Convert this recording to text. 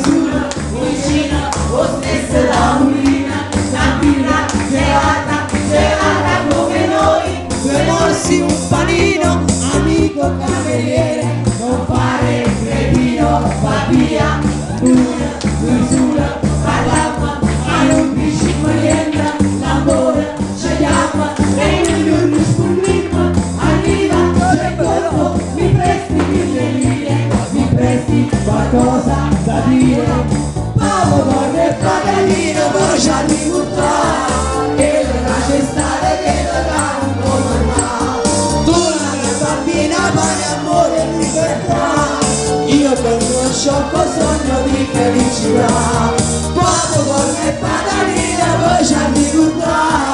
sulla, vicino, o stesso la mulina, la birra, gelata come noi, due morsi, un panino, amico cameriere, non fare il cretino, va via, lui sulla, parla, ma non dici niente, l'amore, scegliamo, e non rispondiamo, arriva, c'è colpo, mi presti 1000 lire, mi presti qualcosa da dire, Paolo Borne e Paganino, baciarmi buttare, che le lascia stare, che le dà un po' normale, tu la mia bambina, pane, amore e libertà, io per uno sciocco sogno di felicità, Paolo Borne e Paganino, baciarmi buttare.